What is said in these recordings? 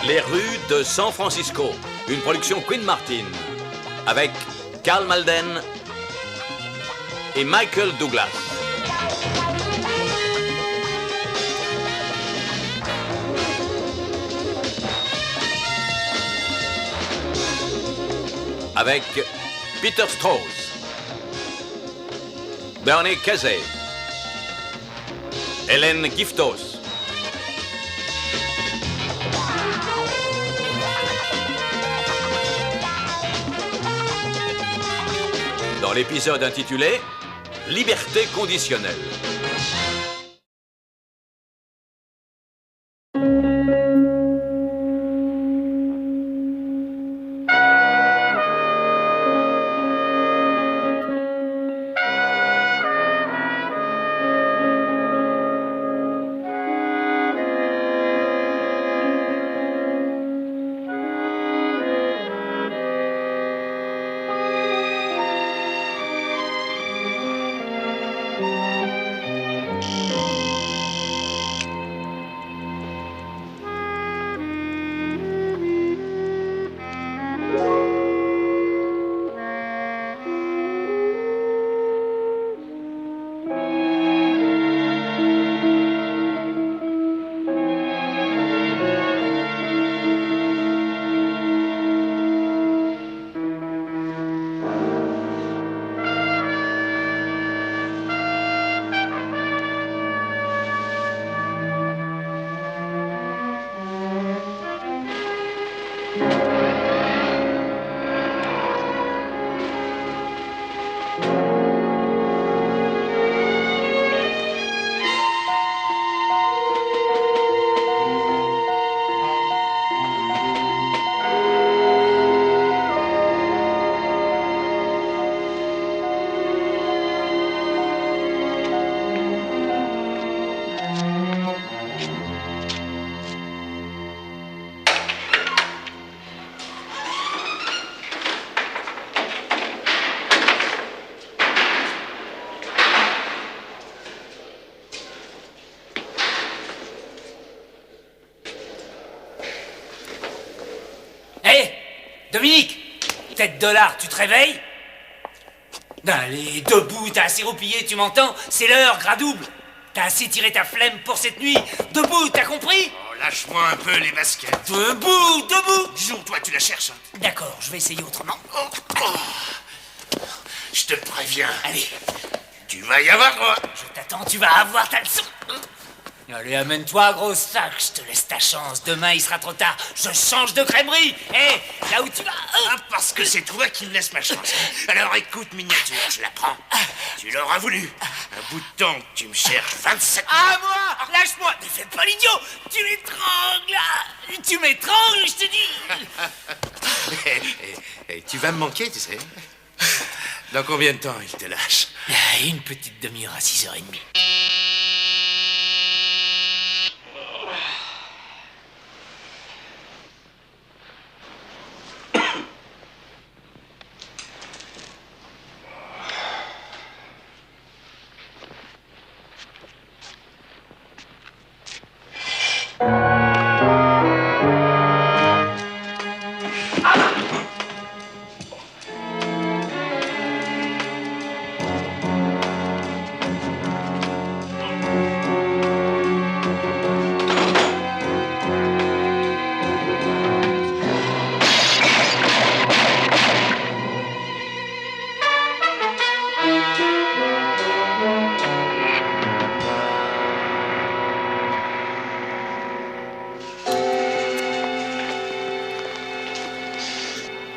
Les rues de San Francisco, une production Queen Martin, avec Karl Malden et Michael Douglas. Avec Peter Strauss, Bernie Casey, Hélène Giftos, dans l'épisode intitulé « Liberté conditionnelle ». Dominique, tête de lard, tu te réveilles? Allez, debout, t'as assez roupillé, tu m'entends? C'est l'heure, gras double. T'as assez tiré ta flemme pour cette nuit. Debout, t'as compris? Oh, lâche-moi un peu les baskets. Debout, debout. Disons, toi, tu la cherches. D'accord, je vais essayer autrement. Je te préviens. Allez, Tu vas y avoir droit. je t'attends, tu vas avoir ta leçon. Allez, amène-toi, gros sac, je te laisse ta chance. Demain, il sera trop tard. Je change de crèmerie. Hé, là où tu vas. Ah, parce que c'est toi qui me laisses ma chance. Alors écoute, miniature, je la prends. Tu l'auras voulu. Un bout de temps que tu me cherches 27 ans. Ah, moi! Lâche-moi! Mais fais pas l'idiot! Tu m'étrangles, là! Tu m'étrangles, je te dis! Et tu vas me manquer, tu sais. Dans combien de temps il te lâche? Une petite demi-heure à 6h30.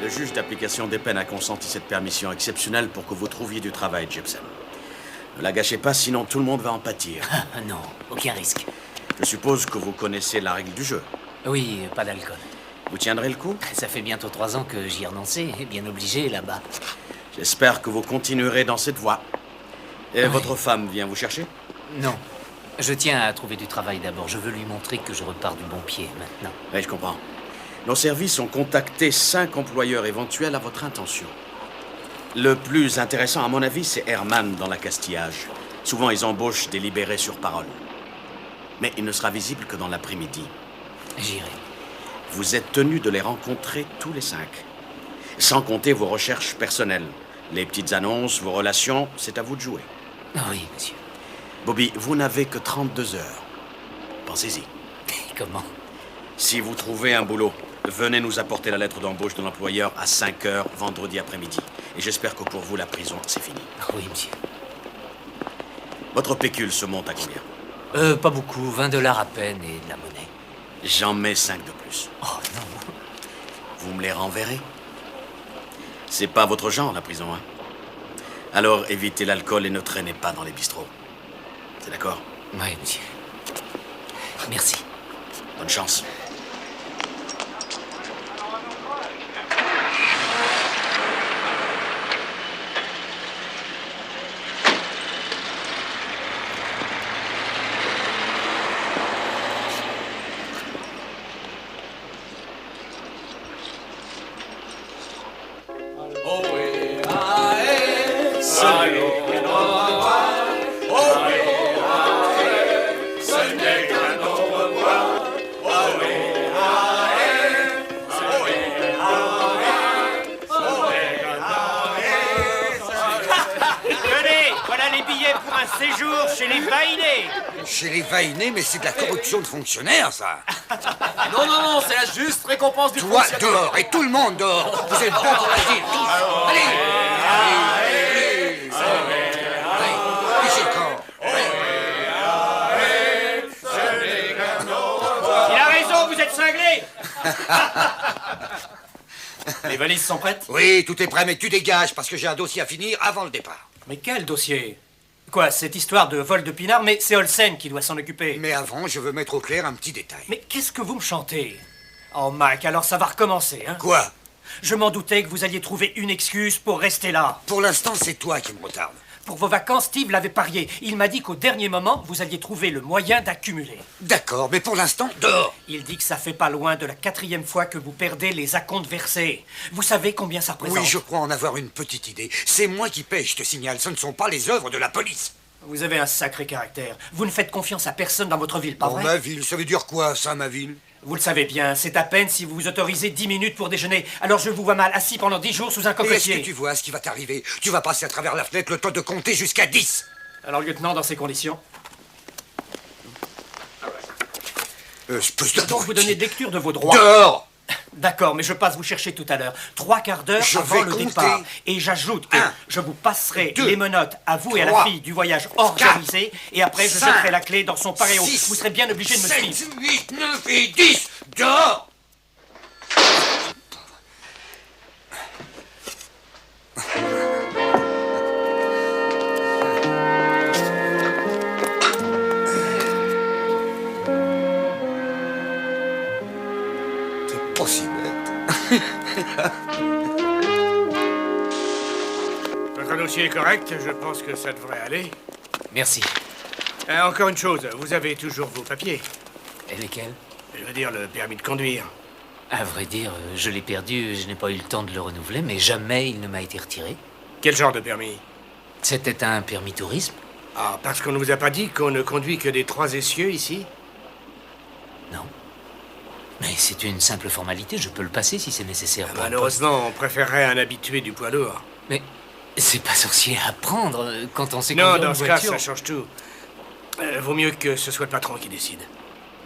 Le juge d'application des peines a consenti cette permission exceptionnelle pour que vous trouviez du travail, Gibson. Ne la gâchez pas, sinon tout le monde va en pâtir. Non, aucun risque. Je suppose que vous connaissez la règle du jeu. Oui, pas d'alcool. Vous tiendrez le coup? Ça fait bientôt 3 ans que j'y ai renoncé, bien obligé là-bas. J'espère que vous continuerez dans cette voie. Et votre femme vient vous chercher? Non. Je tiens à trouver du travail d'abord. Je veux lui montrer que je repars du bon pied maintenant. Oui, je comprends. Nos services ont contacté 5 employeurs éventuels à votre intention. Le plus intéressant, à mon avis, c'est Herman dans l'accastillage. Souvent, ils embauchent des libérés sur parole. Mais il ne sera visible que dans l'après-midi. J'irai. vous êtes tenu de les rencontrer tous les 5. Sans compter vos recherches personnelles. Les petites annonces, vos relations, c'est à vous de jouer. Oui, monsieur. Bobby, vous n'avez que 32 heures. Pensez-y. Comment? Si vous trouvez un boulot, venez nous apporter la lettre d'embauche de l'employeur à 5 heures vendredi après-midi. Et j'espère que pour vous, la prison, c'est fini. Oui, monsieur. Votre pécule se monte à combien? Pas beaucoup, 20 $ à peine et de la monnaie. J'en mets 5 de plus. Oh, non. Vous me les renverrez? C'est pas votre genre, la prison, hein? Alors évitez l'alcool et ne traînez pas dans les bistrots. C'est d'accord? Oui, monsieur. Merci. Bonne chance. Tenez, voilà les billets pour un séjour chez les Vainés. Chez les Vainés, mais c'est de la corruption de fonctionnaires, ça. Non, c'est la juste récompense du Toi, dehors, et tout le monde dehors. Vous êtes bons pour l'asile, tous. Allez. Allez. Fichez le camp. Il a raison, vous êtes cinglés. Les valises sont prêtes? Oui, tout est prêt, mais tu dégages, parce que j'ai un dossier à finir avant le départ. Mais quel dossier? Quoi, cette histoire de vol de pinard? Mais c'est Olsen qui doit s'en occuper. Mais avant, je veux mettre au clair un petit détail. Mais qu'est-ce que vous me chantez? Oh, Mike, alors ça va recommencer, hein? Quoi? Je m'en doutais que vous alliez trouver une excuse pour rester là. Pour l'instant, c'est toi qui me retarde. Pour vos vacances, Steve l'avait parié. Il m'a dit qu'au dernier moment, vous alliez trouver le moyen d'accumuler. D'accord, mais pour l'instant, dehors. Il dit que ça fait pas loin de la 4e fois que vous perdez les acomptes versés. Vous savez combien ça représente? Oui, je crois en avoir une petite idée. C'est moi qui paye, je te signale. Ce ne sont pas les œuvres de la police. Vous avez un sacré caractère. Vous ne faites confiance à personne dans votre ville, pas Oh, vrai? ma ville, ça veut dire quoi, ça, ma ville? Vous le savez bien, c'est à peine si vous vous autorisez 10 minutes pour déjeuner. Alors je vous vois mal assis pendant 10 jours sous un Et est-ce cocotier. que tu vois ce qui va t'arriver? Tu vas passer à travers la fenêtre le temps de compter jusqu'à 10. Alors, lieutenant, dans ces conditions, Espèce de donc vous abruti. donnez lecture de vos droits. Dehors. D'accord, mais je passe vous chercher tout à l'heure. 3/4 d'heure Je avant vais le compter. départ. Et j'ajoute que 1, je vous passerai 2, les menottes à vous et à la 3, fille du voyage organisé. Et après, je 5, jetterai la clé dans son paréo. 6, Vous serez bien obligé de me 7, suivre. 8, 9 et 10. Dehors. C'est pas si bête. Votre dossier est correct, je pense que ça devrait aller. Merci. Encore une chose, vous avez toujours vos papiers. Et lesquels? Je veux dire, le permis de conduire. À vrai dire, je l'ai perdu, je n'ai pas eu le temps de le renouveler, mais jamais il ne m'a été retiré. Quel genre de permis? C'était un permis tourisme? Ah, parce qu'on ne vous a pas dit qu'on ne conduit que des 3 essieux ici? Non. Mais c'est une simple formalité, je peux le passer si c'est nécessaire. pour un Malheureusement, on préférerait un habitué du poids lourd. poste. Mais c'est pas sorcier à apprendre quand on sait Non, conduire dans une ce cas, voiture. ça change tout. Vaut mieux que ce soit le patron qui décide.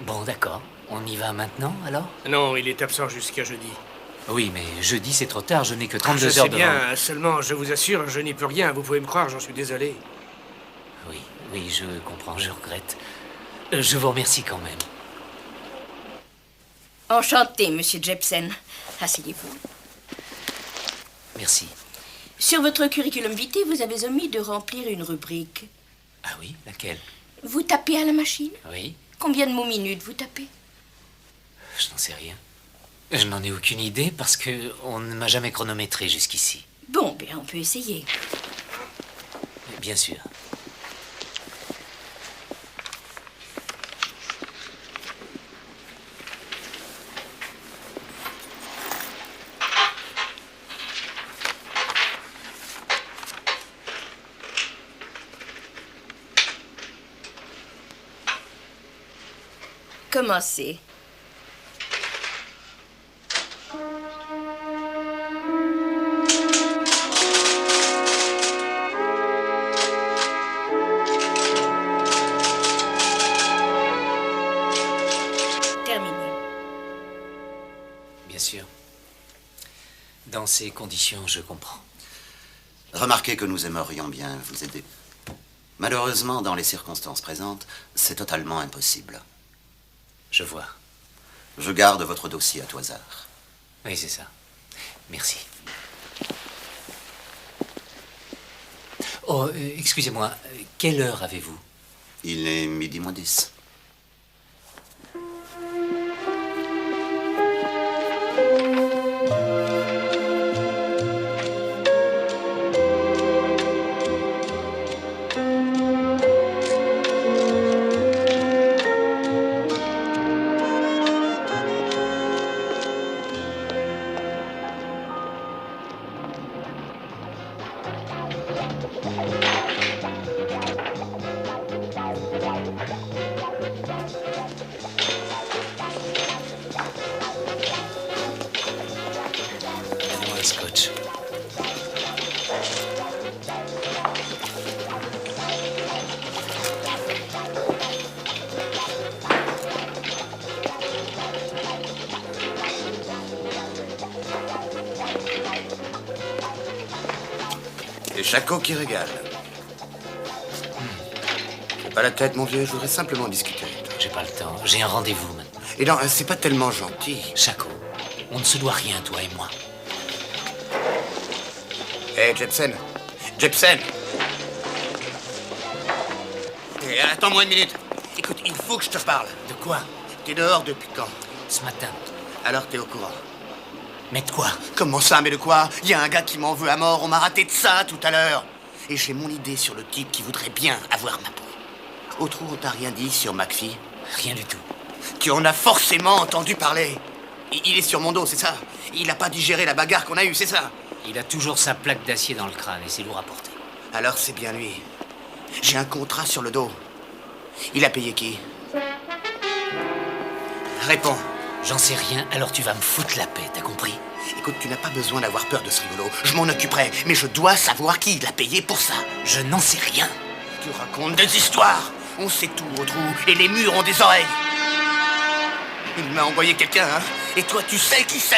Bon, d'accord. On y va maintenant, alors? Non, il est absent jusqu'à jeudi. Oui, mais jeudi, c'est trop tard, je n'ai que Je 32 sais heures devant. bien, seulement, je vous assure, je n'y peux rien. Vous pouvez me croire, j'en suis désolé. Oui, oui, je comprends, je regrette. Je vous remercie quand même. Enchanté, monsieur Jepsen. Asseyez-vous. Merci. Sur votre curriculum vitae, vous avez omis de remplir une rubrique. Ah oui, laquelle? Vous tapez à la machine? Oui, Combien de mots minutes vous tapez? je n'en sais rien. Je n'en ai aucune idée parce que on ne m'a jamais chronométré jusqu'ici. Bon, bien, on peut essayer. Bien sûr. Commencez. ces conditions, je comprends. Remarquez que nous aimerions bien vous aider. Malheureusement, dans les circonstances présentes, c'est totalement impossible. Je vois. Je garde votre dossier à tout hasard. Oui, c'est ça. Merci. Oh, excusez-moi, quelle heure avez-vous? Il est 12:10. Donnez-moi un scotch. C'est Chaco qui régale. Fais pas la tête, mon vieux, je voudrais simplement discuter avec toi. J'ai pas le temps. J'ai un rendez-vous maintenant. Et non, c'est pas tellement gentil. Chaco, on ne se doit rien, toi et moi. Hé, Jepsen. Jepsen. Eh, attends-moi une minute. Écoute, il faut que je te parle. De quoi? T'es dehors depuis quand? Ce matin. Alors t'es au courant. Mais de quoi? Comment ça, mais de quoi? Il y a un gars qui m'en veut à mort, on m'a raté de ça tout à l'heure. Et j'ai mon idée sur le type qui voudrait bien avoir ma peau. Au trou, on t'a rien dit sur McPhee? Rien du tout. Tu en as forcément entendu parler. Il est sur mon dos, c'est ça? Il a pas digéré la bagarre qu'on a eue, c'est ça? Il a toujours sa plaque d'acier dans le crâne et c'est lourd à porter. Alors c'est bien lui. J'ai un contrat sur le dos. Il a payé qui? Réponds. J'en sais rien, alors tu vas me foutre la paix, t'as compris? Écoute, tu n'as pas besoin d'avoir peur de ce rigolo. Je m'en occuperai, mais je dois savoir qui l'a payé pour ça. Je n'en sais rien. Tu racontes des histoires. On sait tout au trou, et les murs ont des oreilles. Il m'a envoyé quelqu'un, hein? Et toi, tu sais qui c'est?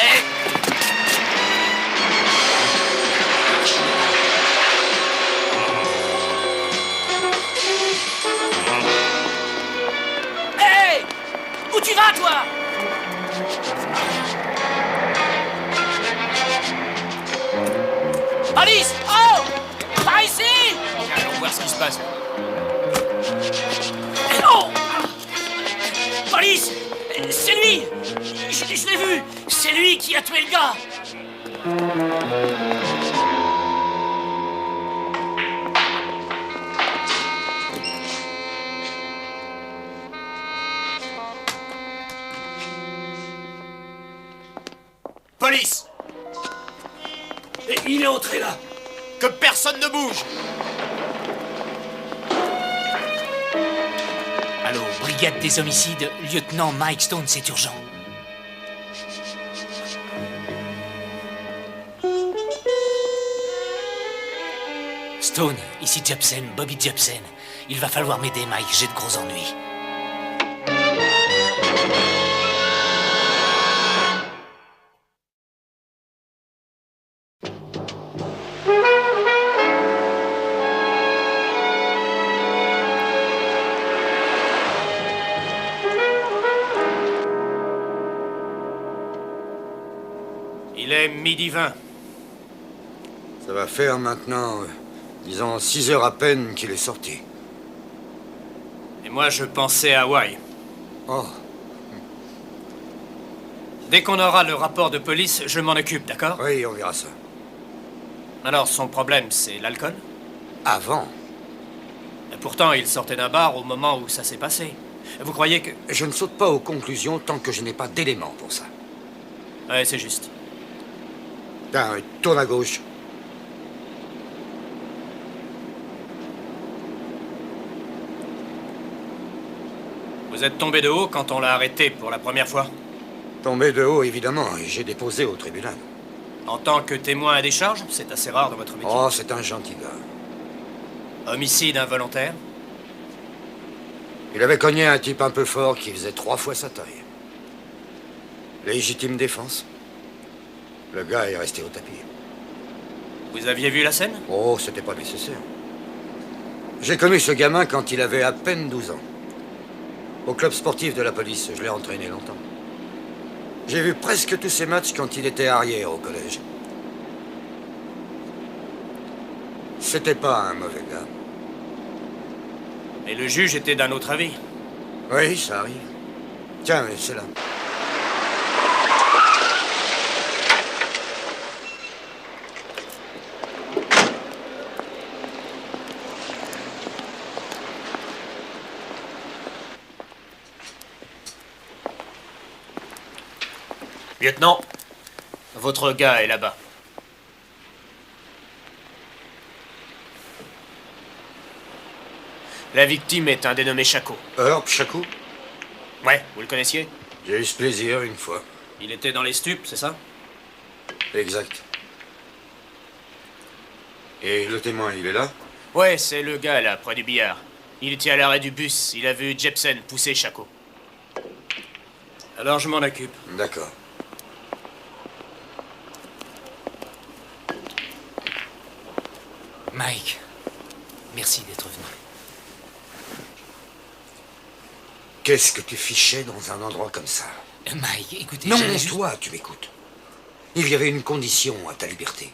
Hé! Où tu vas, toi? Police! Oh! Par ici! Allons voir ce qui se passe. Oh! Police! C'est lui! Je l'ai vu! C'est lui qui a tué le gars! Police! Et il est entré là. Que personne ne bouge! Allô, brigade des homicides, lieutenant Mike Stone, c'est urgent. Stone, ici Jepsen, Bobby Jepsen. Il va falloir m'aider, Mike, j'ai de gros ennuis. Il est 12:20. Ça va faire maintenant, disons, 6 heures à peine qu'il est sorti. Et moi, je pensais à Hawaï. Oh, Dès qu'on aura le rapport de police, je m'en occupe, d'accord? oui, on verra ça. Alors, son problème, c'est l'alcool? Avant, Et pourtant, il sortait d'un bar au moment où ça s'est passé. Vous croyez que... je ne saute pas aux conclusions tant que je n'ai pas d'éléments pour ça. Ouais, c'est juste. Tiens, tourne à gauche. Vous êtes tombé de haut quand on l'a arrêté pour la première fois? Tombé de haut, évidemment, et j'ai déposé au tribunal. En tant que témoin à décharge, c'est assez rare dans votre métier. Oh, c'est un gentil gars. Homicide involontaire? Il avait cogné un type un peu fort qui faisait 3 fois sa taille. Légitime défense. Le gars est resté au tapis. Vous aviez vu la scène? Oh, c'était pas nécessaire. J'ai connu ce gamin quand il avait à peine 12 ans. Au club sportif de la police, je l'ai entraîné longtemps. J'ai vu presque tous ses matchs quand il était arrière au collège. C'était pas un mauvais gars. Et le juge était d'un autre avis. Oui, ça arrive. Tiens, c'est là. Lieutenant, votre gars est là-bas. La victime est un dénommé Chaco. Herb Chaco? Ouais, vous le connaissiez? J'ai eu ce plaisir une fois. Il était dans les stupes, c'est ça? Exact. Et le témoin, il est là? Ouais, c'est le gars là, près du billard. Il était à l'arrêt du bus, il a vu Jepsen pousser Chaco. Alors je m'en occupe. D'accord. Mike, merci d'être venu. Qu'est-ce que tu fichais dans un endroit comme ça? Mike, écoutez... Non, j'allais juste- toi, tu m'écoutes. Il y avait une condition à ta liberté.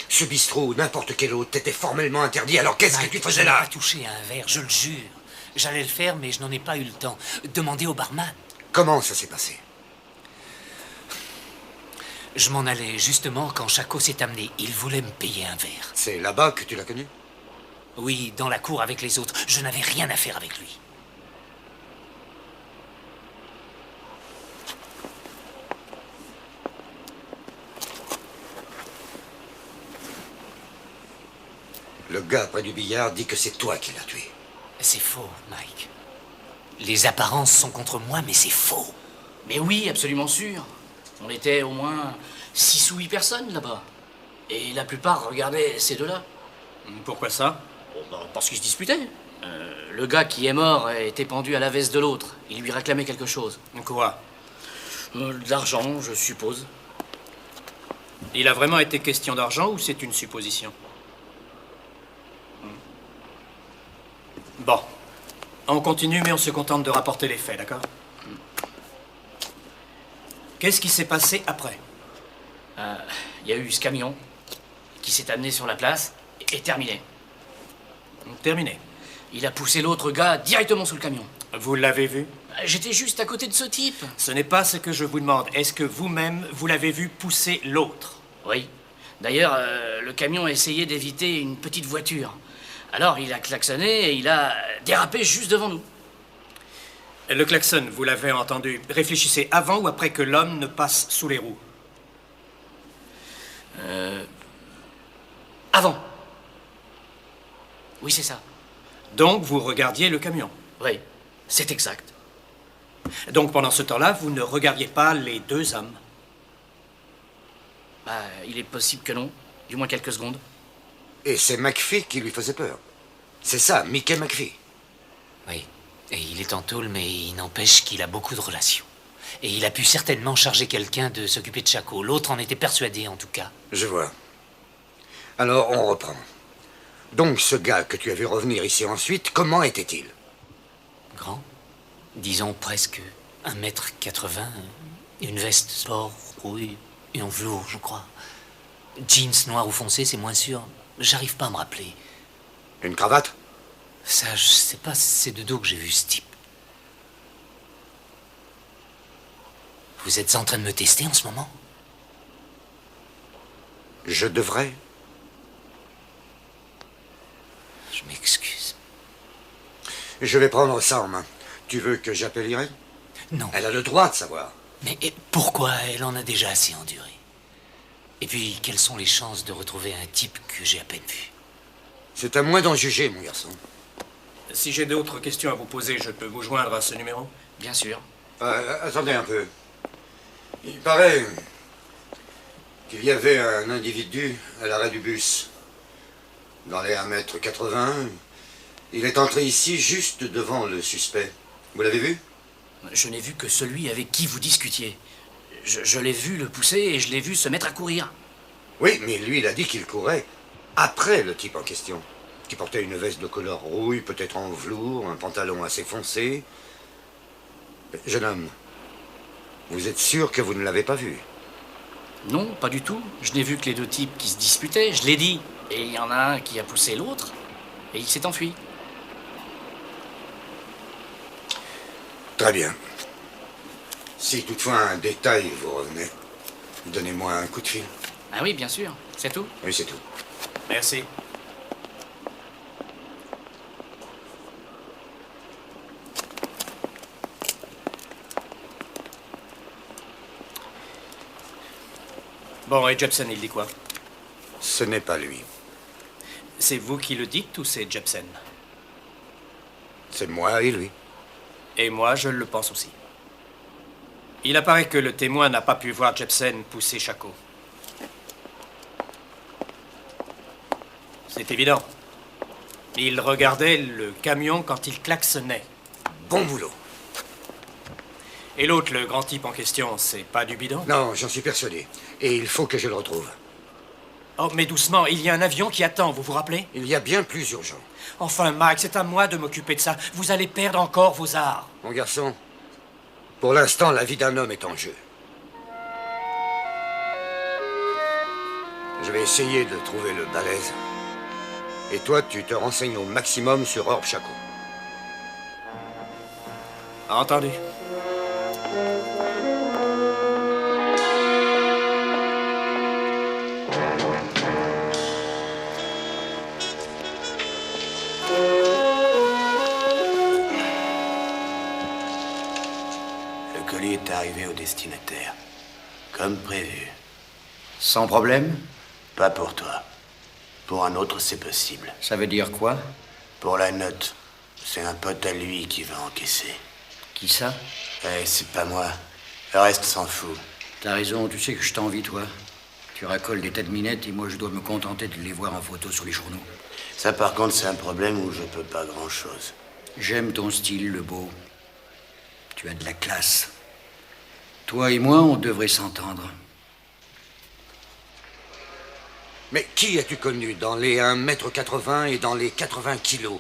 Ce bistrot ou n'importe quel autre t'était formellement interdit, alors qu'est-ce que Mike, tu faisais je n'ai là? pas touché à un verre, je le jure. J'allais le faire, mais je n'en ai pas eu le temps. Demandez au barman. Comment ça s'est passé? Je m'en allais justement quand Chaco s'est amené. Il voulait me payer un verre. C'est là-bas que tu l'as connu? Oui, dans la cour avec les autres. Je n'avais rien à faire avec lui. Le gars près du billard dit que c'est toi qui l'as tué. C'est faux, Mike. Les apparences sont contre moi, mais c'est faux. Mais oui, absolument sûr. On était au moins 6 ou 8 personnes là-bas. Et la plupart regardaient ces deux-là. Pourquoi ça? Parce qu'ils se disputaient. Le gars qui est mort était pendu à la veste de l'autre. Il lui réclamait quelque chose. Quoi? De l'argent, je suppose. Il a vraiment été question d'argent ou c'est une supposition? Bon. On continue, mais on se contente de rapporter les faits, d'accord? Qu'est-ce qui s'est passé après? Il y a eu ce camion qui s'est amené sur la place et terminé. Terminé. Il a poussé l'autre gars directement sous le camion. Vous l'avez vu? J'étais juste à côté de ce type. Ce n'est pas ce que je vous demande. Est-ce que vous-même, vous l'avez vu pousser l'autre? Oui. D'ailleurs, le camion a essayé d'éviter une petite voiture. Alors, il a klaxonné et il a dérapé juste devant nous. Le klaxon, vous l'avez entendu. Réfléchissez avant ou après que l'homme ne passe sous les roues. Avant. Oui, c'est ça. Donc, vous regardiez le camion. Oui, c'est exact. Donc, pendant ce temps-là, vous ne regardiez pas les deux hommes. Il est possible que non. Du moins quelques secondes. Et c'est McPhee qui lui faisait peur. C'est ça, Mickey McPhee. Oui. Et il est en tôle, mais il n'empêche qu'il a beaucoup de relations. Et il a pu certainement charger quelqu'un de s'occuper de Chaco. L'autre en était persuadé, en tout cas. Je vois. Alors, on reprend. Donc, ce gars que tu as vu revenir ici ensuite, comment était-il? Grand. Disons presque 1m80. Une veste sport, oui. Et en velours, je crois. Jeans noir ou foncé, c'est moins sûr. J'arrive pas à me rappeler. Une cravate? Ça, je sais pas, c'est de dos que j'ai vu ce type. Vous êtes en train de me tester en ce moment? Je devrais. Je m'excuse. Je vais prendre ça en main. Tu veux que j'appelle Irène? Non. Elle a le droit de savoir. Mais pourquoi? Elle en a déjà assez enduré. Et puis, quelles sont les chances de retrouver un type que j'ai à peine vu? C'est à moi d'en juger, mon garçon. Si j'ai d'autres questions à vous poser, je peux vous joindre à ce numéro? Bien sûr. Attendez un peu. Il paraît qu'il y avait un individu à l'arrêt du bus. Dans les 1m80, il est entré ici juste devant le suspect. Vous l'avez vu? Je n'ai vu que celui avec qui vous discutiez. Je l'ai vu le pousser et je l'ai vu se mettre à courir. Oui, mais lui, il a dit qu'il courait après le type en question, qui portait une veste de couleur rouille, peut-être en velours, un pantalon assez foncé. Jeune homme, vous êtes sûr que vous ne l'avez pas vu? Non, pas du tout. Je n'ai vu que les deux types qui se disputaient, je l'ai dit. Et il y en a un qui a poussé l'autre, et il s'est enfui. Très bien. Si toutefois un détail vous revenait, donnez-moi un coup de fil. Ah oui, bien sûr. C'est tout? Oui, c'est tout. Merci. Bon, et Jepsen, il dit quoi? Ce n'est pas lui. C'est vous qui le dites ou c'est Jepsen? C'est moi et lui. Et moi, je le pense aussi. Il apparaît que le témoin n'a pas pu voir Jepsen pousser Chaco. C'est évident. Il regardait le camion quand il klaxonnait. Bon boulot. Et l'autre, le grand type en question, c'est pas du bidon? Non, j'en suis persuadé. Et il faut que je le retrouve. Oh, mais doucement, il y a un avion qui attend, vous vous rappelez? Il y a bien plus urgent. Enfin, Mike, c'est à moi de m'occuper de ça. Vous allez perdre encore vos arts. Mon garçon, pour l'instant, la vie d'un homme est en jeu. Je vais essayer de trouver le balèze. Et toi, tu te renseignes au maximum sur Orb Chaco. Entendu. Le colis est arrivé au destinataire. Comme prévu. Sans problème? Pas pour toi. Pour un autre, c'est possible. Ça veut dire quoi? Pour la note, c'est un pote à lui qui va encaisser. Qui ça? Eh, c'est pas moi. Le reste s'en fout. T'as raison, tu sais que je t'envie, toi. Tu racoles des tas de minettes et moi je dois me contenter de les voir en photo sur les journaux. Ça, par contre, c'est un problème où je peux pas grand-chose. J'aime ton style, le beau. Tu as de la classe. Toi et moi, on devrait s'entendre. Mais qui as-tu connu dans les 1,80 m et dans les 80 kilos?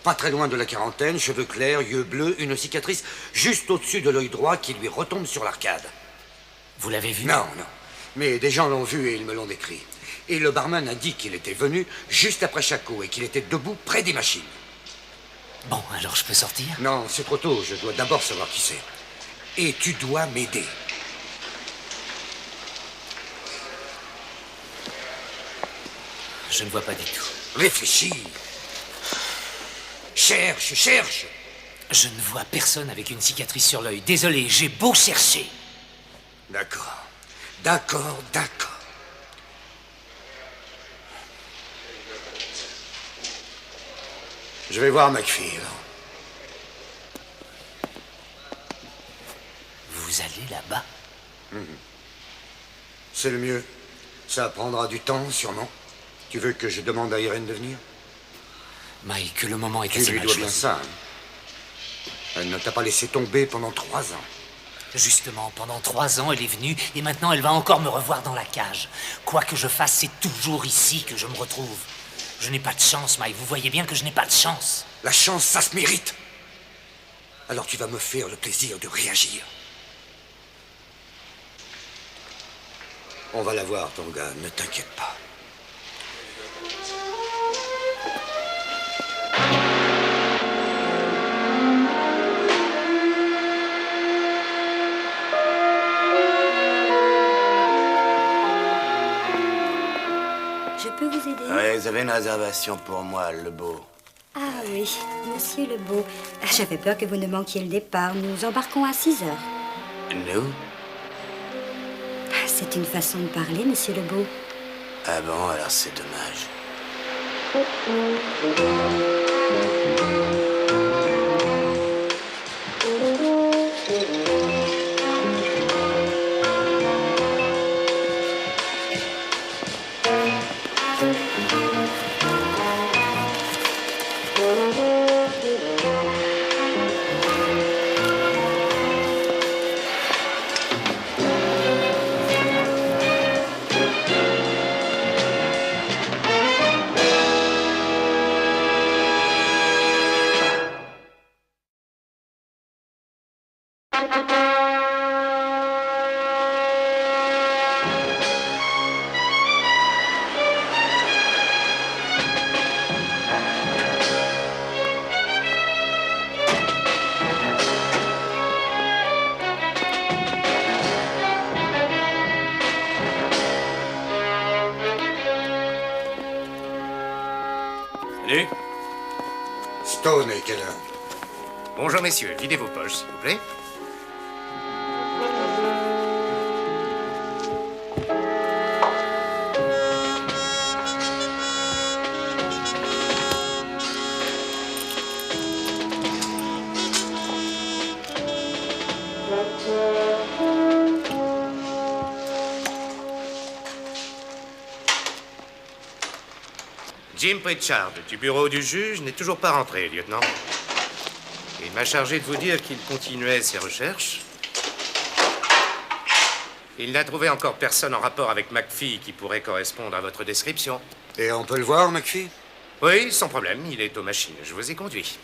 Pas très loin de la quarantaine, cheveux clairs, yeux bleus, une cicatrice juste au-dessus de l'œil droit qui lui retombe sur l'arcade. Vous l'avez vu? Non, non. Mais des gens l'ont vu et ils me l'ont décrit. Et le barman a dit qu'il était venu juste après Chaco et qu'il était debout près des machines. Bon, alors je peux sortir? Non, c'est trop tôt. Je dois d'abord savoir qui c'est. Et tu dois m'aider. Je ne vois pas du tout. Réfléchis. Cherche, cherche. Je ne vois personne avec une cicatrice sur l'œil. Désolé, j'ai beau chercher. D'accord. D'accord, d'accord. Je vais voir McPhee. Vous allez là-bas? C'est le mieux. Ça prendra du temps, sûrement. Tu veux que je demande à Irène de venir? Mike, le moment est Tu assez lui mal dois bien choisi. ça. Hein. Elle ne t'a pas laissé tomber pendant 3 ans. Justement, pendant 3 ans, elle est venue et maintenant elle va encore me revoir dans la cage. Quoi que je fasse, c'est toujours ici que je me retrouve. Je n'ai pas de chance, Mike. Vous voyez bien que je n'ai pas de chance. La chance, ça se mérite. Alors tu vas me faire le plaisir de réagir. On va la voir, ton gars, ne t'inquiète pas. Je peux vous aider? Ouais, vous avez une réservation pour moi, le beau. Ah oui, monsieur Lebeau. J'avais peur que vous ne manquiez le départ. Nous embarquons à 6 heures. Nous? C'est une façon de parler, monsieur Lebeau. Ah bon, alors c'est dommage. Salut. Stone et Keller. Bonjour messieurs, videz vos poches s'il vous plaît. Jim Pritchard, du bureau du juge, n'est toujours pas rentré, lieutenant. Il m'a chargé de vous dire qu'il continuait ses recherches. Il n'a trouvé encore personne en rapport avec McPhee qui pourrait correspondre à votre description. Et on peut le voir, McPhee? Oui, sans problème, il est aux machines. Je vous ai conduit.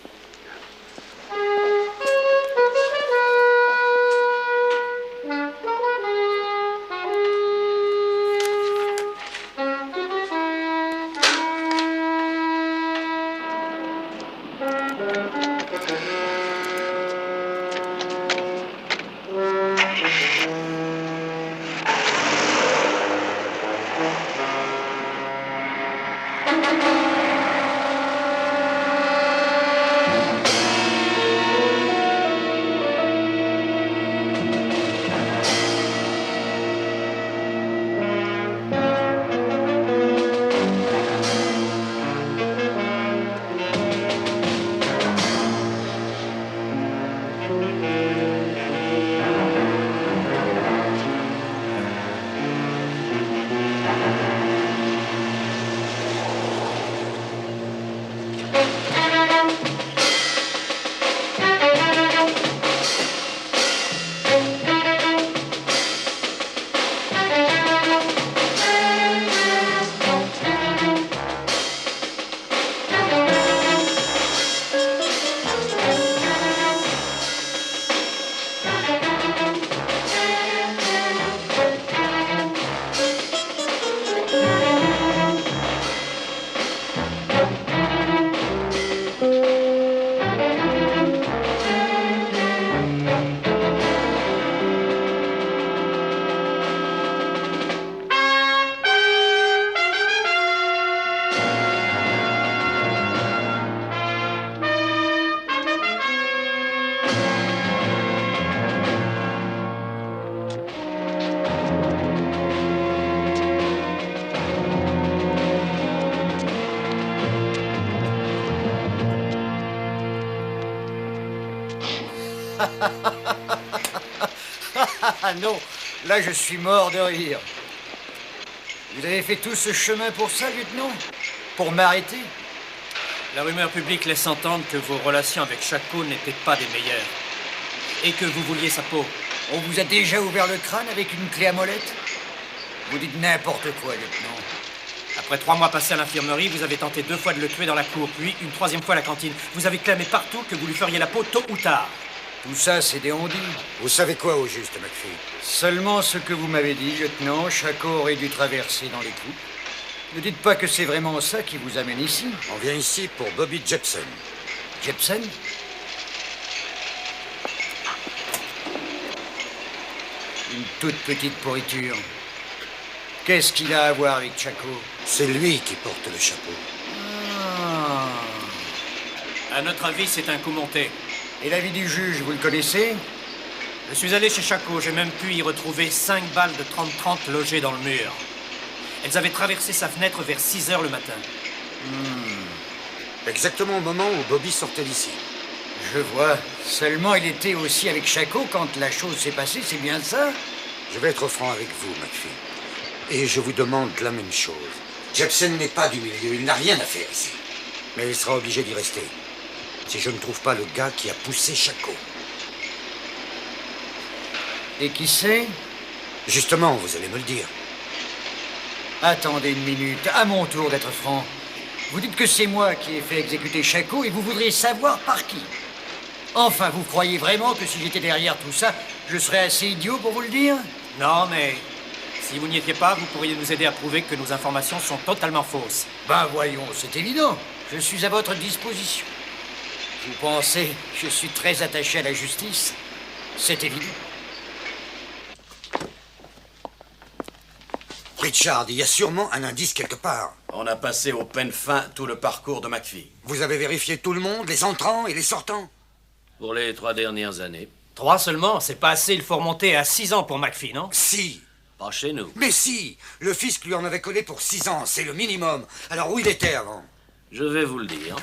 Ah non, là je suis mort de rire. Vous avez fait tout ce chemin pour ça, lieutenant? Pour m'arrêter? La rumeur publique laisse entendre que vos relations avec Shako n'étaient pas des meilleures. Et que vous vouliez sa peau. On vous a déjà ouvert le crâne avec une clé à molette? Vous dites n'importe quoi, lieutenant. Après 3 mois passés à l'infirmerie, vous avez tenté 2 fois de le tuer dans la cour, puis une 3e fois à la cantine. Vous avez clamé partout que vous lui feriez la peau tôt ou tard. Tout ça, c'est des on-dit. Vous savez quoi au juste, McPhee? Seulement ce que vous m'avez dit, lieutenant. Shako aurait dû traverser dans les clous. Ne dites pas que c'est vraiment ça qui vous amène ici. On vient ici pour Bobby Jepson. Jepson? Une toute petite pourriture. Qu'est-ce qu'il a à voir avec Shako? C'est lui qui porte le chapeau. Ah. À notre avis, c'est un coup monté. Et l'avis du juge, vous le connaissez? Je suis allé chez Shako, j'ai même pu y retrouver 5 balles de 30-30 logées dans le mur. Elles avaient traversé sa fenêtre vers 6 heures le matin. Exactement au moment où Bobby sortait d'ici. Je vois. Seulement, il était aussi avec Shako quand la chose s'est passée, c'est bien ça? Je vais être franc avec vous, McPhee. Et je vous demande la même chose. Jepson n'est pas du milieu, il n'a rien à faire ici. Mais il sera obligé d'y rester. Si je ne trouve pas le gars qui a poussé Shako. Et qui c'est? Justement, vous allez me le dire. Attendez une minute, à mon tour d'être franc. Vous dites que c'est moi qui ai fait exécuter Shako et vous voudriez savoir par qui? Enfin, vous croyez vraiment que si j'étais derrière tout ça, je serais assez idiot pour vous le dire? Non, mais si vous n'y étiez pas, vous pourriez nous aider à prouver que nos informations sont totalement fausses. Ben voyons, c'est évident. Je suis à votre disposition. Vous pensez que je suis très attaché à la justice? C'est évident. Richard, il y a sûrement un indice quelque part. On a passé au peine fin tout le parcours de McPhee. Vous avez vérifié tout le monde, les entrants et les sortants? Pour les 3 dernières années. 3 seulement, c'est pas assez, il faut remonter à 6 ans pour McPhee, non? Si. Pas chez nous. Mais si. Le fisc lui en avait collé pour 6 ans, c'est le minimum. Alors où il était avant? Je vais vous le dire.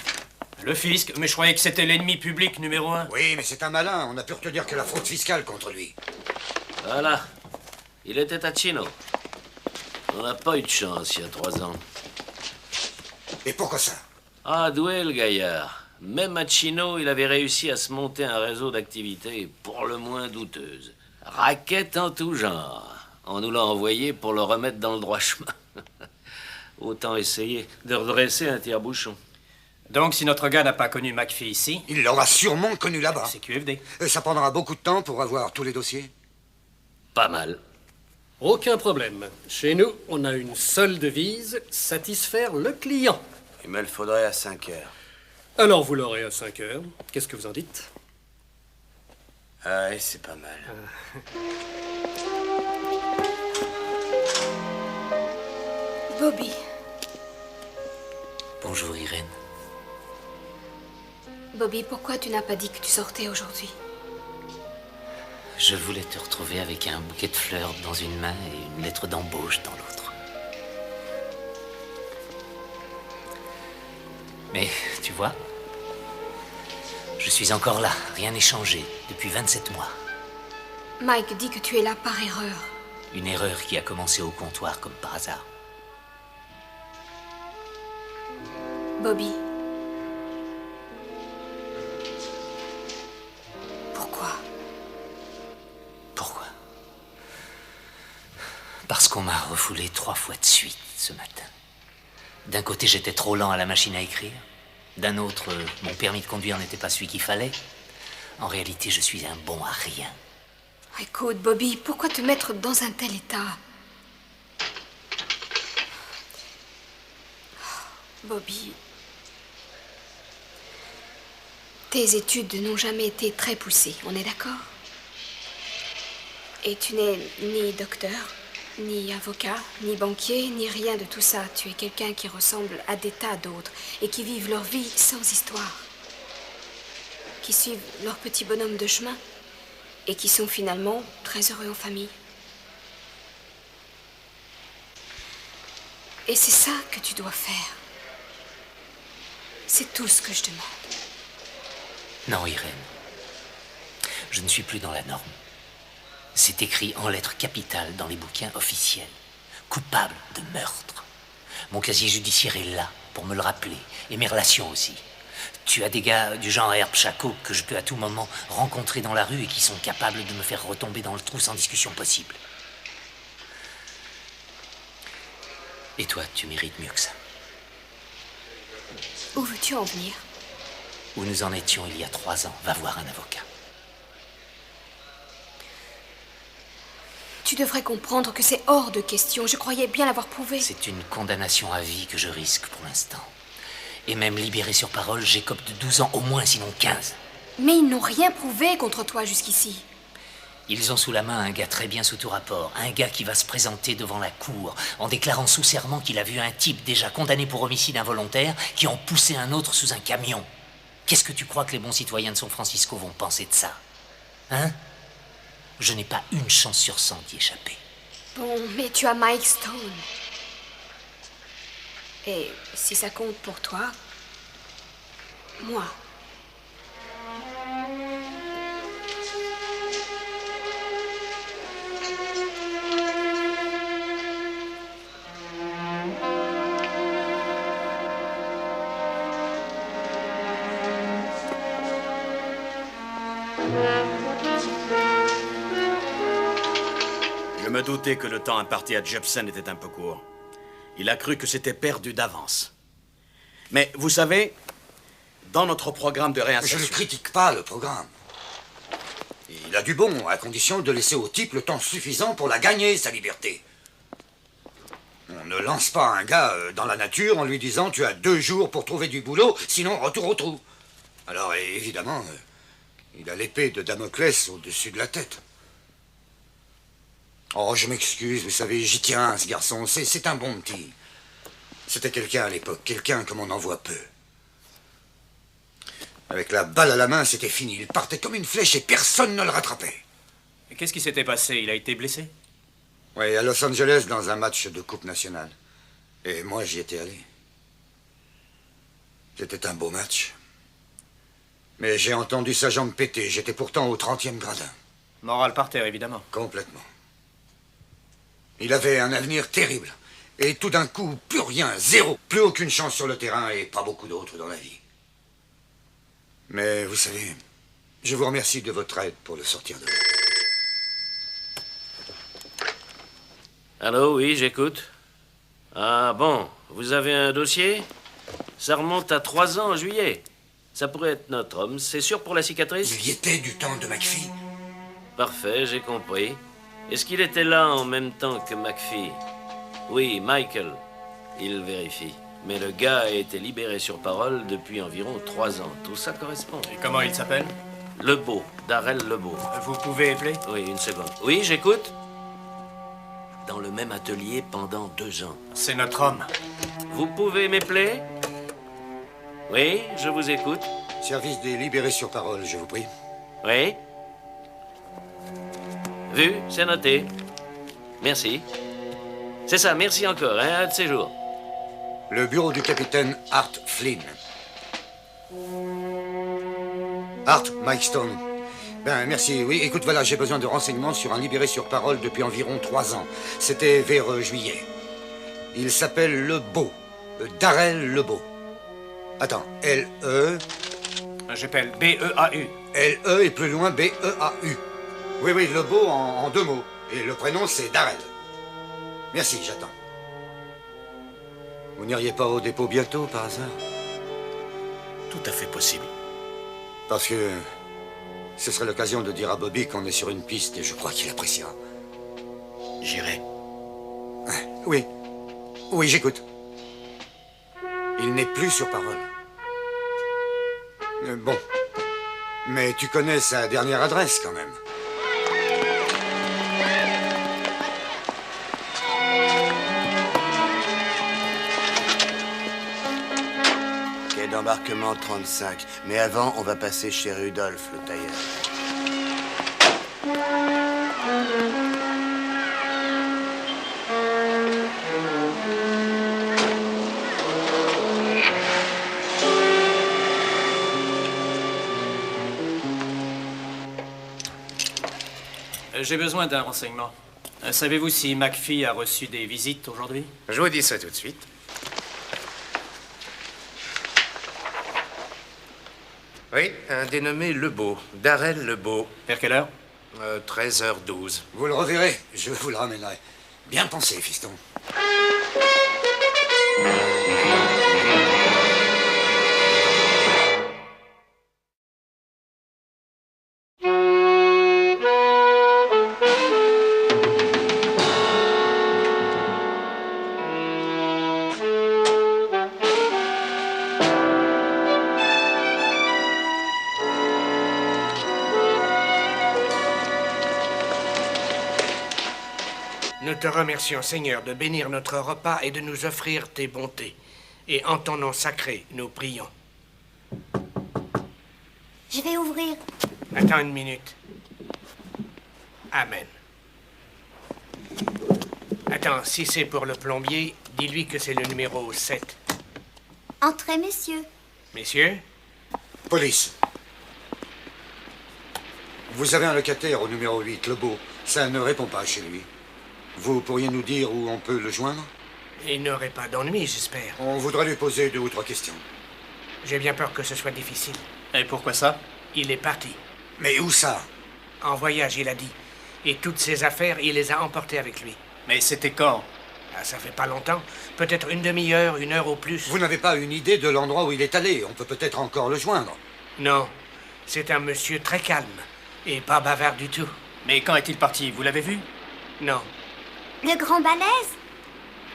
Le fisc? Mais je croyais que c'était l'ennemi public numéro 1. Oui, mais c'est un malin, on n'a pu retenir que la fraude fiscale contre lui. Voilà. Il était à Chino. On n'a pas eu de chance il y a 3 ans. Et pourquoi ça? Ah, doué le gaillard. Même à Chino, il avait réussi à se monter un réseau d'activités pour le moins douteuses. Raquettes en tout genre. On nous l'a envoyé pour le remettre dans le droit chemin. Autant essayer de redresser un tire-bouchon. Donc, si notre gars n'a pas connu McPhee ici... Il l'aura sûrement connu là-bas. C'est QFD. Ça prendra beaucoup de temps pour avoir tous les dossiers? Pas mal. Aucun problème. Chez nous, on a une seule devise, satisfaire le client. Il me le faudrait à 5 heures. Alors vous l'aurez à 5 heures. Qu'est-ce que vous en dites? Ah ouais, c'est pas mal. Bobby. Bonjour, Irène. Bobby, pourquoi tu n'as pas dit que tu sortais aujourd'hui? Je voulais te retrouver avec un bouquet de fleurs dans une main et une lettre d'embauche dans l'autre. Mais, tu vois, je suis encore là. Rien n'est changé depuis 27 mois. Mike dit que tu es là par erreur. Une erreur qui a commencé au comptoir comme par hasard. Bobby. Pourquoi? Pourquoi? Parce qu'on m'a refoulé 3 fois de suite ce matin. D'un côté, j'étais trop lent à la machine à écrire. D'un autre, mon permis de conduire n'était pas celui qu'il fallait. En réalité, je suis un bon à rien. Écoute, Bobby, pourquoi te mettre dans un tel état? Bobby, tes études n'ont jamais été très poussées, on est d'accord? Et tu n'es ni docteur, ni avocat, ni banquier, ni rien de tout ça. Tu es quelqu'un qui ressemble à des tas d'autres et qui vivent leur vie sans histoire. Qui suivent leur petit bonhomme de chemin et qui sont finalement très heureux en famille. Et c'est ça que tu dois faire. C'est tout ce que je demande. Non, Irène. Je ne suis plus dans la norme. C'est écrit en lettres capitales dans les bouquins officiels. Coupable de meurtre. Mon casier judiciaire est là pour me le rappeler. Et mes relations aussi. Tu as des gars du genre Herb Chaco que je peux à tout moment rencontrer dans la rue et qui sont capables de me faire retomber dans le trou sans discussion possible. Et toi, tu mérites mieux que ça. Où veux-tu en venir? Où nous en étions il y a 3 ans. Va voir un avocat. Tu devrais comprendre que c'est hors de question. Je croyais bien l'avoir prouvé. C'est une condamnation à vie que je risque pour l'instant. Et même libéré sur parole, j'écope de 12 ans au moins, sinon 15. Mais ils n'ont rien prouvé contre toi jusqu'ici. Ils ont sous la main un gars très bien sous tout rapport. Un gars qui va se présenter devant la cour en déclarant sous serment qu'il a vu un type déjà condamné pour homicide involontaire qui en poussait un autre sous un camion. Qu'est-ce que tu crois que les bons citoyens de San Francisco vont penser de ça? Hein? Je n'ai pas une chance sur 100 d'y échapper. Bon, mais tu as Mike Stone. Et si ça compte pour toi, moi. Je me doutais que le temps imparti à Jepsen était un peu court. Il a cru que c'était perdu d'avance. Mais vous savez, dans notre programme de réinsertion. Je ne critique pas le programme. Il a du bon, à condition de laisser au type le temps suffisant pour la gagner, sa liberté. On ne lance pas un gars dans la nature en lui disant « Tu as 2 jours pour trouver du boulot, sinon retour au trou ». Alors, évidemment, il a l'épée de Damoclès au-dessus de la tête. Oh, je m'excuse, vous savez, j'y tiens, ce garçon. C'est un bon petit. C'était quelqu'un à l'époque, quelqu'un comme on en voit peu. Avec la balle à la main, c'était fini. Il partait comme une flèche et personne ne le rattrapait. Et qu'est-ce qui s'était passé? Il a été blessé? Oui, à Los Angeles, dans un match de Coupe nationale. Et moi, j'y étais allé. C'était un beau match. Mais j'ai entendu sa jambe péter. J'étais pourtant au 30e gradin. Moral par terre, évidemment. Complètement. Il avait un avenir terrible. Et tout d'un coup, plus rien, zéro. Plus aucune chance sur le terrain et pas beaucoup d'autres dans la vie. Mais vous savez, je vous remercie de votre aide pour le sortir de là. Allô, oui, j'écoute. Ah bon, vous avez un dossier? Ça remonte à 3 ans en juillet. Ça pourrait être notre homme, c'est sûr pour la cicatrice? Il y était du temps de McPhee. Parfait, j'ai compris. Est-ce qu'il était là en même temps que McPhee? Oui, Michael. Il vérifie. Mais le gars a été libéré sur parole depuis environ 3 ans. Tout ça correspond. Et comment il s'appelle? Lebeau, Darrell Lebeau. Vous pouvez appeler? Oui, une seconde. Oui, j'écoute. Dans le même atelier pendant 2 ans. C'est notre homme. Vous pouvez m'épeler? Oui, je vous écoute. Service des libérés sur parole, je vous prie. Oui. Vu, c'est noté. Merci. C'est ça, merci encore, hein, un de ces jours. Le bureau du capitaine Art Flynn. Art, Mike Stone. Ben, merci. Oui, écoute, voilà, j'ai besoin de renseignements sur un libéré sur parole depuis environ 3 ans. C'était vers juillet. Il s'appelle Lebeau. Darrell Lebeau. Attends, L-E... J'appelle B-E-A-U. L-E et plus loin B-E-A-U. Oui, oui, Lebeau en 2 mots. Et le prénom, c'est Darrell. Merci, j'attends. Vous n'iriez pas au dépôt bientôt, par hasard? Tout à fait possible. Parce que ce serait l'occasion de dire à Bobby qu'on est sur une piste et je crois qu'il appréciera. J'irai. Oui. Oui, j'écoute. Il n'est plus sur parole. Bon. Mais tu connais sa dernière adresse, quand même. Quai d'embarquement 35. Mais avant, on va passer chez Rudolph, le tailleur. J'ai besoin d'un renseignement. Savez-vous si McPhee a reçu des visites aujourd'hui? Je vous dis ça tout de suite. Oui, un dénommé Lebeau, Darrell Lebeau. Vers quelle heure? 13h12. Vous le reverrez, je vous le ramènerai. Bien pensé, fiston. Nous te remercions, Seigneur, de bénir notre repas et de nous offrir tes bontés. Et en ton nom sacré, nous prions. Je vais ouvrir. Attends une minute. Amen. Attends, si c'est pour le plombier, dis-lui que c'est le numéro 7. Entrez, messieurs. Messieurs? Police. Vous avez un locataire au numéro 8, Lebeau. Ça ne répond pas chez lui. Vous pourriez nous dire où on peut le joindre? Il n'aurait pas d'ennui, j'espère. On voudrait lui poser 2 ou 3 questions. J'ai bien peur que ce soit difficile. Et pourquoi ça? Il est parti. Mais où ça? En voyage, il a dit. Et toutes ses affaires, il les a emportées avec lui. Mais c'était quand? Ah, ça fait pas longtemps. Peut-être une demi-heure, 1 heure au plus. Vous n'avez pas une idée de l'endroit où il est allé? On peut peut-être encore le joindre. Non. C'est un monsieur très calme. Et pas bavard du tout. Mais quand est-il parti? Vous l'avez vu? Non. Le grand balèze?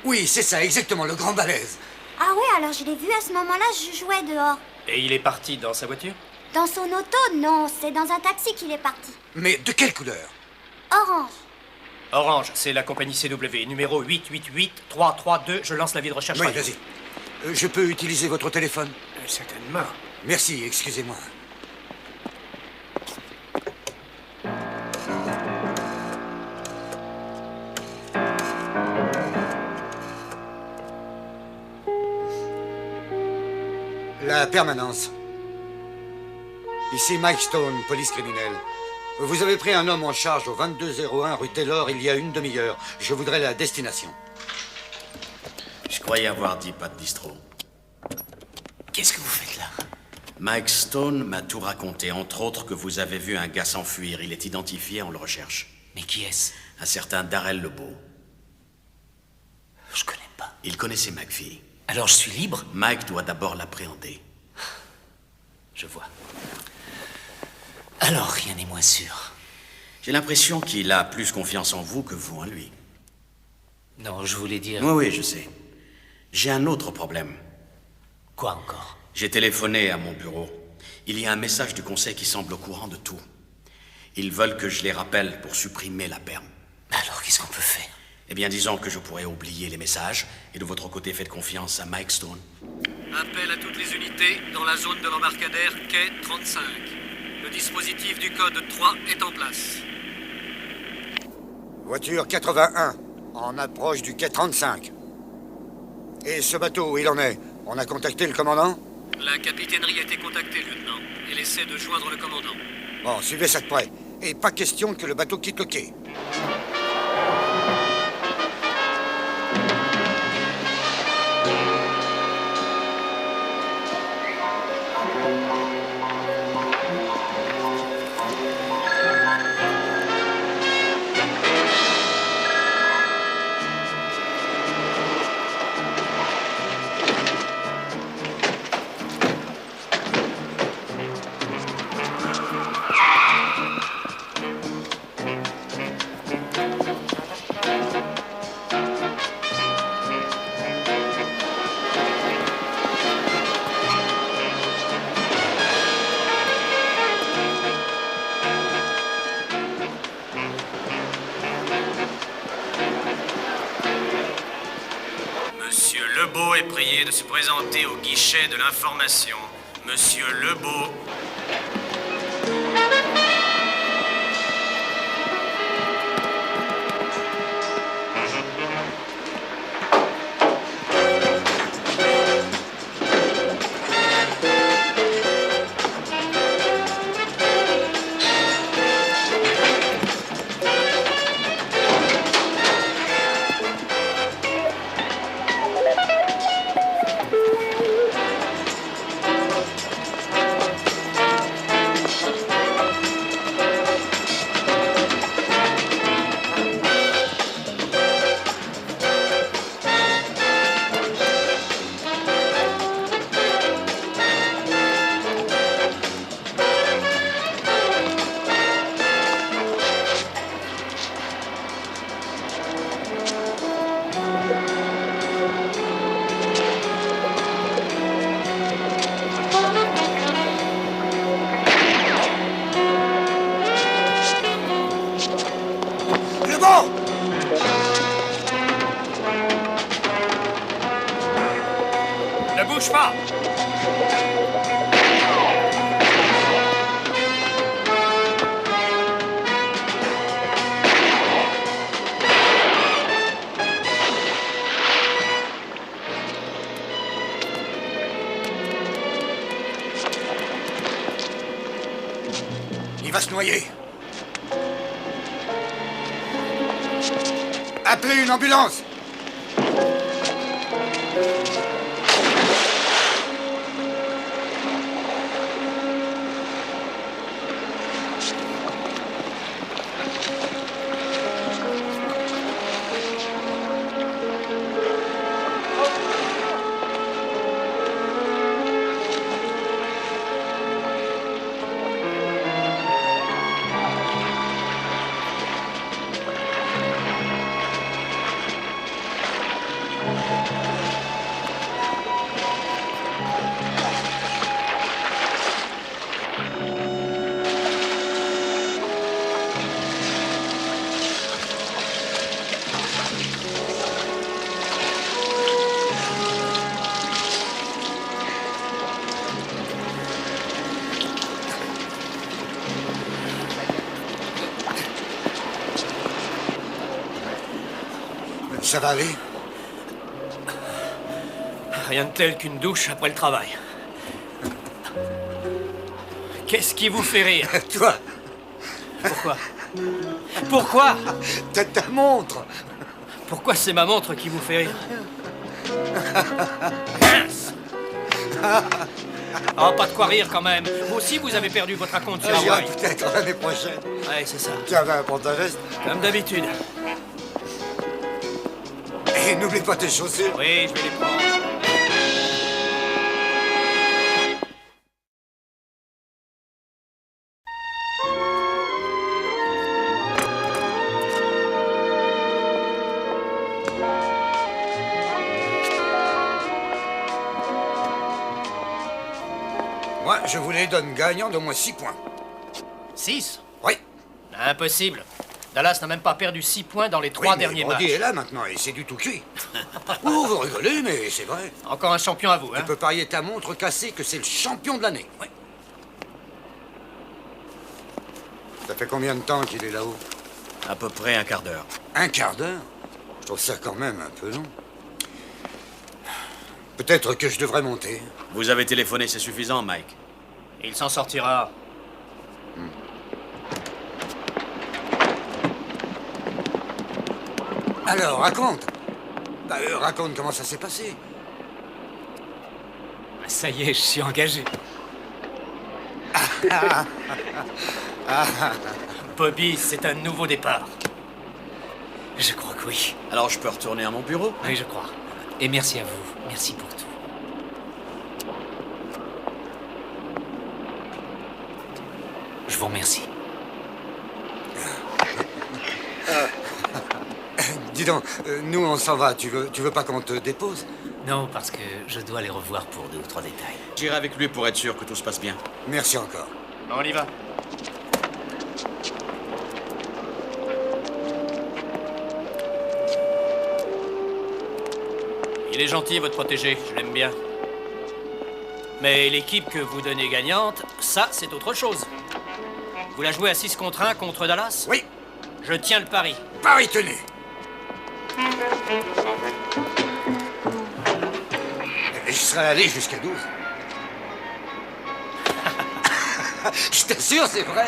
Oui, c'est ça, exactement, le grand balèze. Ah oui, alors je l'ai vu à ce moment-là, je jouais dehors. Et il est parti dans sa voiture? Dans son auto, non, c'est dans un taxi qu'il est parti. Mais de quelle couleur? Orange. Orange, c'est la compagnie CW, numéro 888-332. Je lance l'avis de recherche. Oui, radio. vas-y. Je peux utiliser votre téléphone? Certainement. Merci, excusez-moi. La permanence. Ici Mike Stone, police criminelle. Vous avez pris un homme en charge au 2201 rue Taylor il y a une demi-heure. Je voudrais la destination. Je croyais avoir dit pas de distro. Qu'est-ce que vous faites là? Mike Stone m'a tout raconté, entre autres que vous avez vu un gars s'enfuir. Il est identifié, on le recherche. Mais qui est-ce? Un certain Darrell Lebeau. Je connais pas. Il connaissait McPhee. Alors je suis libre? Mike doit d'abord l'appréhender. Je vois. Alors rien n'est moins sûr. J'ai l'impression qu'il a plus confiance en vous que vous en lui. Non, je voulais dire... Oui, je sais. J'ai un autre problème. Quoi encore? J'ai téléphoné à mon bureau. Il y a un message du conseil qui semble au courant de tout. Ils veulent que je les rappelle pour supprimer la perme. Alors qu'est-ce qu'on peut faire? Eh bien, disons que je pourrais oublier les messages, et de votre côté, faites confiance à Mike Stone. Appel à toutes les unités dans la zone de l'embarcadère quai 35. Le dispositif du code 3 est en place. Voiture 81, en approche du quai 35. Et ce bateau, où il en est? On a contacté le commandant? La capitainerie a été contactée, lieutenant. Elle essaie de joindre le commandant. Bon, suivez ça de près. Et pas question que le bateau quitte le quai. Monsieur Lebeau est prié de se présenter au guichet de l'information. Monsieur Lebeau. Ne bouge pas! Il va se noyer. Appelez une ambulance! ça va aller? Rien de tel qu'une douche après le travail. Qu'est-ce qui vous fait rire? Toi. Pourquoi? Pourquoi? Ta montre. Pourquoi c'est ma montre qui vous fait rire? Mince! Oh, pas de quoi rire quand même. Vous aussi, vous avez perdu votre compte sur Hawaï. Peut-être l'année prochaine. Ouais, c'est ça. Tu avais un pantalon. Comme d'habitude. Et n'oublie pas tes chaussures. Oui, je vais les prendre. Moi, je vous les donne gagnants d'au moins 6 points. 6? Oui. Impossible. Dallas n'a même pas perdu 6 points dans les 3 derniers Brody matchs. est là maintenant et c'est du tout cuit. Oh, vous rigolez, mais c'est vrai. Encore un champion à vous, hein? Tu peux parier ta montre cassée que c'est le champion de l'année. Oui. Ça fait combien de temps qu'il est là-haut? À peu près un quart d'heure. Un quart d'heure? Je trouve ça quand même un peu long. Peut-être que je devrais monter. Vous avez téléphoné, c'est suffisant, Mike. Il s'en sortira. Alors, raconte. Raconte comment ça s'est passé. Ça y est, je suis engagé. Bobby, c'est un nouveau départ. Je crois que oui. Alors je peux retourner à mon bureau? Oui, je crois. Et merci à vous. Merci pour tout. Je vous remercie. Dis donc, nous on s'en va. Tu veux pas qu'on te dépose? Non, parce que je dois les revoir pour 2 ou 3 détails. J'irai avec lui pour être sûr que tout se passe bien. Merci encore. On y va. Il est gentil, votre protégé, je l'aime bien. Mais l'équipe que vous donnez gagnante, ça, c'est autre chose. Vous la jouez à 6 contre 1 contre Dallas? Oui. Je tiens le pari. Pari tenu. Je serais allé jusqu'à 12. Je t'assure, c'est vrai.